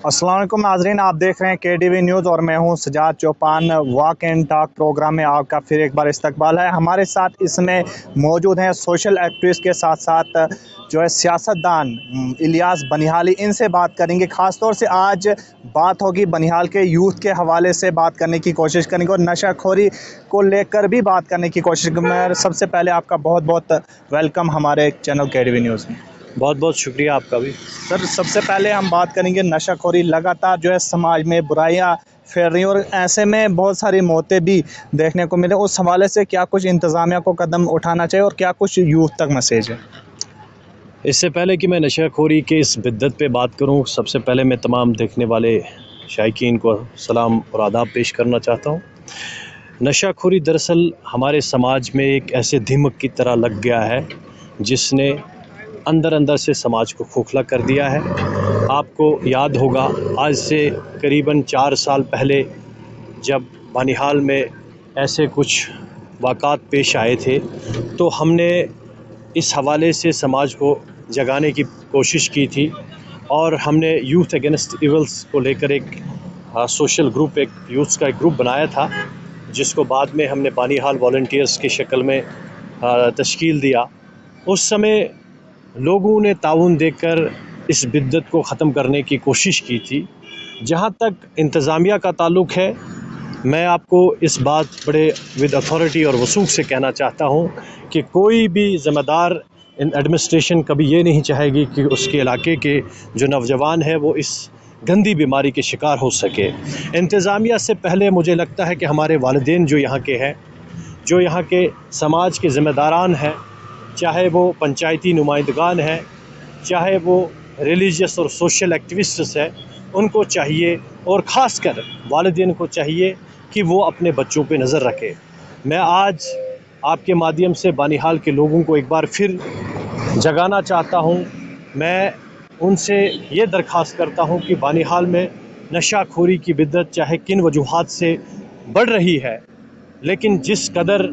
अस्सलाम वालेकुम नाज़रीन, आप देख रहे हैं KDV न्यूज़ और मैं हूं Sajjad चौपान। Walk and talk programme में आपका फिर एक बार इस्तकबाल है। हमारे साथ इसमें मौजूद हैं सोशल एक्टिविस्ट के साथ साथ जो है सियासतदान इलियास बनिहाली। इनसे बात करेंगे, ख़ास तौर से आज बात होगी बनिहाल के यूथ के हवाले से बात करने की कोशिश करेंगे और नशाखोरी को लेकर भी बात करने की कोशिश। मैं सबसे पहले आपका बहुत बहुत वेलकम हमारे चैनल KDV न्यूज़ में। बहुत बहुत शुक्रिया आपका भी। सर, सबसे पहले हम बात करेंगे नशाखोरी लगातार जो है समाज में बुराइयां फैल रही हैं और ऐसे में बहुत सारी मौतें भी देखने को मिले। उस हवाले से क्या कुछ इंतज़ामिया को कदम उठाना चाहिए और क्या कुछ यूथ तक मैसेज है? इससे पहले कि मैं नशाखोरी के इस बिद्दत पे बात करूं, सबसे पहले मैं तमाम देखने वाले शायकीन को सलाम और आदाब पेश करना चाहता हूं। नशाखोरी दरअसल हमारे समाज में एक ऐसे दीमक की तरह लग गया है जिसने अंदर अंदर से समाज को खोखला कर दिया है। आपको याद होगा, आज से करीबन 4 साल पहले जब बनिहाल में ऐसे कुछ वाक़ात पेश आए थे तो हमने इस हवाले से समाज को जगाने की कोशिश की थी और हमने यूथ अगेंस्ट इवल्स को लेकर एक सोशल ग्रुप, एक यूथ्स का एक ग्रुप बनाया था जिसको बाद में हमने बनिहाल वॉलंटियर्स की शक्ल में तश्कील दिया। उस समय लोगों ने ताउन देकर इस बिद्दत को ख़त्म करने की कोशिश की थी। जहाँ तक इंतज़ामिया का ताल्लुक़ है, मैं आपको इस बात बड़े विद अथॉरिटी और वसूख से कहना चाहता हूँ कि कोई भी ज़िम्मेदार एडमिनिस्ट्रेशन कभी ये नहीं चाहेगी कि उसके इलाके के जो नौजवान है वो इस गंदी बीमारी के शिकार हो सके। इंतज़ामिया से पहले मुझे लगता है कि हमारे वालिदैन जो यहाँ के हैं, जो यहाँ के समाज के ज़िम्मेदारान हैं, चाहे वो पंचायती नुमाइंदगान हैं, चाहे वो रिलीजियस और सोशल एक्टिविस्ट्स हैं, उनको चाहिए और ख़ास कर वालिदैन को चाहिए कि वो अपने बच्चों पे नज़र रखें। मैं आज आपके माध्यम से बनिहाल के लोगों को एक बार फिर जगाना चाहता हूँ। मैं उनसे ये दरख्वास्त करता हूँ कि बनिहाल में नशाखोरी की बिद्दत चाहे किन वजूहात से बढ़ रही है, लेकिन जिस कदर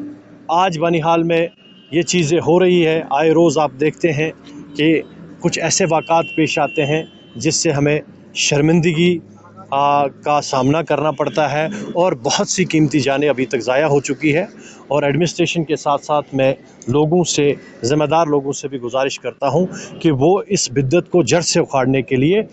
आज बनिहाल में ये चीज़ें हो रही है, आए रोज़ आप देखते हैं कि कुछ ऐसे वाक़ात पेश आते हैं जिससे हमें शर्मिंदगी का सामना करना पड़ता है और बहुत सी कीमती जानें अभी तक ज़ाया हो चुकी है। और एडमिनिस्ट्रेशन के साथ साथ मैं लोगों से, ज़िम्मेदार लोगों से भी गुजारिश करता हूं कि वो इस बिद्दत को जड़ से उखाड़ने के लिए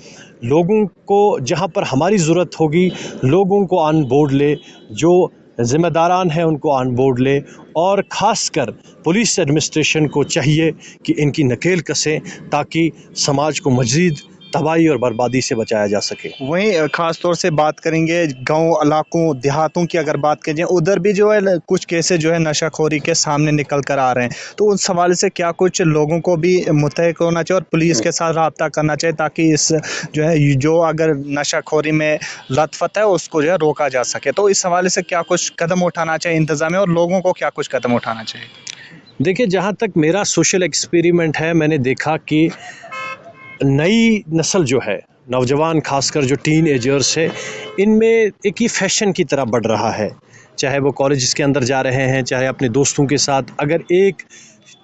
लोगों को, जहां पर हमारी ज़रूरत होगी, लोगों को ऑन बोर्ड ले, जो ज़िम्मेदारान हैं उनको ऑन बोर्ड ले, और ख़ासकर पुलिस एडमिनिस्ट्रेशन को चाहिए कि इनकी नकेल कसें ताकि समाज को मज़ीद तबाही और बर्बादी से बचाया जा सके। वहीं ख़ास तौर से बात करेंगे गांव इलाकों देहातों की। अगर बात करें उधर भी जो है कुछ केसेस जो है नशाखोरी के सामने निकल कर आ रहे हैं, तो उस हवाले से क्या कुछ लोगों को भी मुतहक होना चाहिए और पुलिस के साथ रब्ता करना चाहिए ताकि इस जो है जो अगर नशाखोरी में लतफत है उसको जो है रोका जा सके। तो इस हवाले से क्या कुछ कदम उठाना चाहिए इंतज़ामिया और लोगों को क्या कुछ कदम उठाना चाहिए? देखिए, जहाँ तक मेरा सोशल एक्सपेरिमेंट है, मैंने देखा कि नई नस्ल जो है, नौजवान खासकर जो टीन एजर्स है, इनमें एक ही फैशन की तरह बढ़ रहा है। चाहे वो कॉलेज के अंदर जा रहे हैं, चाहे अपने दोस्तों के साथ, अगर एक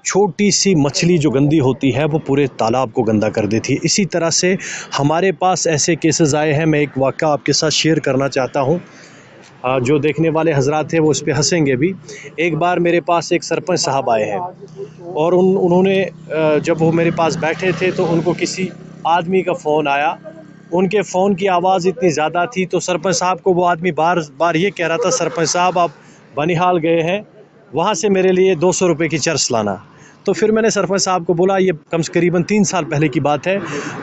छोटी सी मछली जो गंदी होती है वो पूरे तालाब को गंदा कर देती है। इसी तरह से हमारे पास ऐसे केसेस आए हैं। मैं एक वाक़या आपके साथ शेयर करना चाहता हूँ, जो देखने वाले हजरात हैं वो इस पे हंसेंगे भी। एक बार मेरे पास एक सरपंच साहब आए हैं और उन्होंने जब वो मेरे पास बैठे थे तो उनको किसी आदमी का फ़ोन आया। उनके फ़ोन की आवाज़ इतनी ज़्यादा थी तो सरपंच साहब को वो आदमी बार बार ये कह रहा था, सरपंच साहब आप बनिहाल गए हैं, वहाँ से मेरे लिए 200 रुपये की चर्स लाना। तो फिर मैंने सरपंच साहब को बोला, ये करीबन 3 साल पहले की बात है।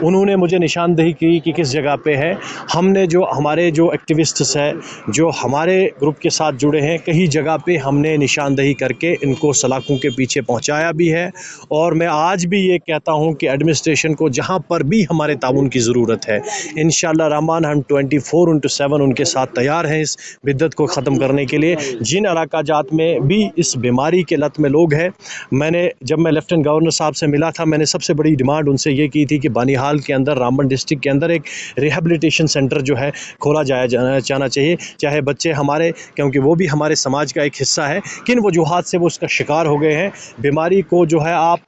उन्होंने मुझे निशानदेही की कि किस जगह पे है। हमने जो हमारे जो एक्टिविस्ट्स हैं, जो हमारे ग्रुप के साथ जुड़े हैं, कई जगह पे हमने निशानदेही करके इनको सलाखों के पीछे पहुंचाया भी है। और मैं आज भी ये कहता हूं कि एडमिनिस्ट्रेशन को जहां पर भी हमारे ताउन की ज़रूरत है, इंशाअल्लाह रहमान हम 24/7 उनके साथ तैयार हैं इस बिद्दत को ख़त्म करने के लिए। जिन इलाका जात में भी इस बीमारी के लत में लोग हैं, मैंने جب میں لیفٹیننٹ گورنر صاحب سے ملا تھا میں نے سب سے بڑی ڈیمانڈ ان سے یہ کی تھی کہ بانیہال کے اندر رامبن ڈسٹرکٹ کے اندر ایک ریہیبلیٹیشن سینٹر جو ہے کھولا جانا چاہیے، چاہے بچے ہمارے، کیونکہ وہ بھی ہمارے سماج کا ایک حصہ ہے، کن وجوہات سے وہ اس کا شکار ہو گئے ہیں۔ بیماری کو جو ہے آپ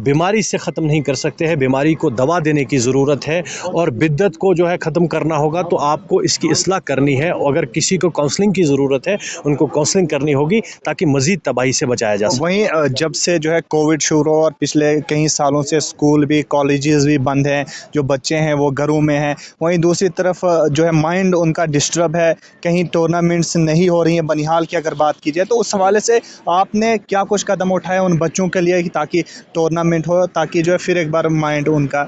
بیماری سے ختم نہیں کر سکتے ہیں، بیماری کو دوا دینے کی ضرورت ہے، اور بدت کو جو ہے ختم کرنا ہوگا تو آپ کو اس کی اصلاح کرنی ہے، اور اگر کسی کو کاؤنسلنگ کی ضرورت ہے ان کو کاؤنسلنگ کرنی ہوگی تاکہ مزید تباہی سے بچایا جا سکے۔ وہیں جب سے جو ہے کووڈ شروع اور پچھلے کئی سالوں سے اسکول بھی کالجز بھی بند ہیں، جو بچے ہیں وہ گھروں میں ہیں، وہیں دوسری طرف جو ہے مائنڈ ان کا ڈسٹرب ہے، کہیں ٹورنامنٹس نہیں ہو رہی ہیں بنیہال کی اگر بات کی جائے تو اس حوالے سے آپ نے کیا کچھ قدم اٹھائے ان بچوں کے لیے تاکہ ٹورنامنٹ ہو، تاکہ جو ہے پھر ایک بار مائنڈ ان کا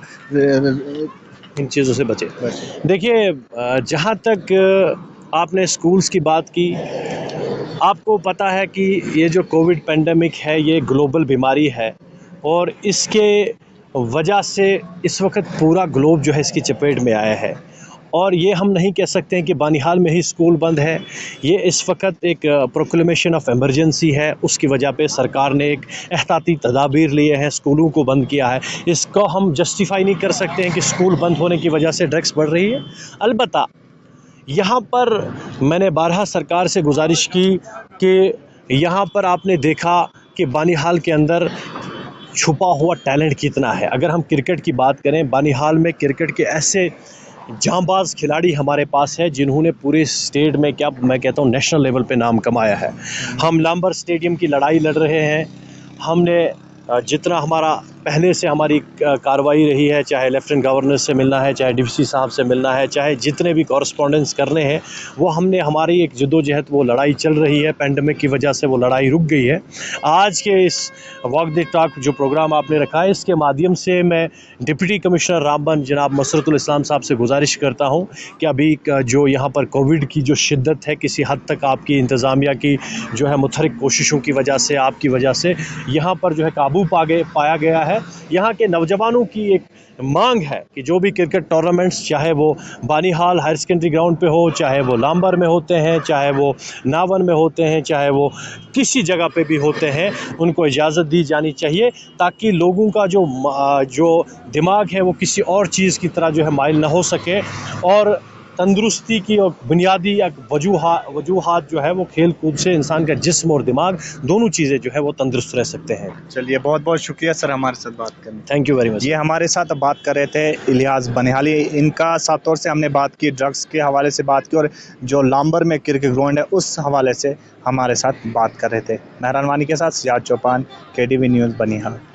ان چیزوں سے بچے؟ دیکھیے، جہاں تک آپ نے اسکولس کی بات کی، آپ کو پتہ ہے کہ یہ جو کووڈ پینڈیمک ہے یہ گلوبل بیماری ہے، اور اس کے وجہ سے اس وقت پورا گلوب جو ہے اس کی چپیٹ میں آیا ہے، اور یہ ہم نہیں کہہ سکتے ہیں کہ بانیہال میں ہی اسکول بند ہے۔ یہ اس وقت ایک پروکلیمیشن آف ایمرجنسی ہے، اس کی وجہ پہ سرکار نے ایک احتیاطی تدابیر لیے ہیں، اسکولوں کو بند کیا ہے۔ اس کو ہم جسٹیفائی نہیں کر سکتے ہیں کہ اسکول بند ہونے کی وجہ سے ڈرگس بڑھ رہی ہے۔ البتہ یہاں پر میں نے بارہا سرکار سے گزارش کی کہ یہاں پر آپ نے دیکھا کہ بانیہال کے اندر چھپا ہوا ٹیلنٹ کتنا ہے۔ اگر ہم کرکٹ کی بات کریں، بانیہال میں کرکٹ کے ایسے جاں باز کھلاڑی ہمارے پاس ہے جنہوں نے پورے اسٹیٹ میں، کیا میں کہتا ہوں، نیشنل لیول پہ نام کمایا ہے۔ ہم لامبر اسٹیڈیم کی لڑائی لڑ رہے ہیں، ہم نے جتنا ہمارا پہلے سے ہماری کارروائی رہی ہے، چاہے لیفٹیننٹ گورنر سے ملنا ہے، چاہے ڈی سی صاحب سے ملنا ہے، چاہے جتنے بھی کورسپونڈنس کرنے ہیں، وہ ہم نے ہماری ایک جدوجہد، وہ لڑائی چل رہی ہے، پینڈیمک کی وجہ سے وہ لڑائی رک گئی ہے۔ آج کے اس واک دی ٹاک جو پروگرام آپ نے رکھا ہے، اس کے مادھیم سے میں ڈپٹی کمشنر رامبن جناب مسرت الاسلام صاحب سے گزارش کرتا ہوں کہ ابھی جو یہاں پر کووڈ کی جو شدت ہے، کسی حد تک آپ کی انتظامیہ کی جو ہے متحرک کوششوں کی وجہ سے، آپ کی وجہ سے یہاں پر جو ہے قابو پایا گیا ہے۔ یہاں کے نوجوانوں کی ایک مانگ ہے کہ جو بھی کرکٹ ٹورنامنٹس، چاہے وہ بانیہال ہائر سیکنڈری گراؤنڈ پہ ہو، چاہے وہ لامبر میں ہوتے ہیں، چاہے وہ ناون میں ہوتے ہیں، چاہے وہ کسی جگہ پہ بھی ہوتے ہیں، ان کو اجازت دی جانی چاہیے تاکہ لوگوں کا جو دماغ ہے وہ کسی اور چیز کی طرح جو ہے مائل نہ ہو سکے، اور تندرستی کی اور بنیادی وجوہات جو ہے وہ کھیل کود سے انسان کا جسم اور دماغ دونوں چیزیں جو ہے وہ تندرست رہ سکتے ہیں۔ چلیے، بہت بہت شکریہ سر ہمارے ساتھ بات کرنے۔ Thank you very much. یہ ہمارے ساتھ بات کر رہے تھے الیاس بانیہالی، ان کا صاف طور سے ہم نے بات کی، ڈرگس کے حوالے سے بات کی، اور جو لامبر میں کرکٹ گراؤنڈ ہے اس حوالے سے ہمارے ساتھ بات کر رہے تھے۔ مہران وانی کے ساتھ سجاد چوپان، KDV نیوز بانیہال۔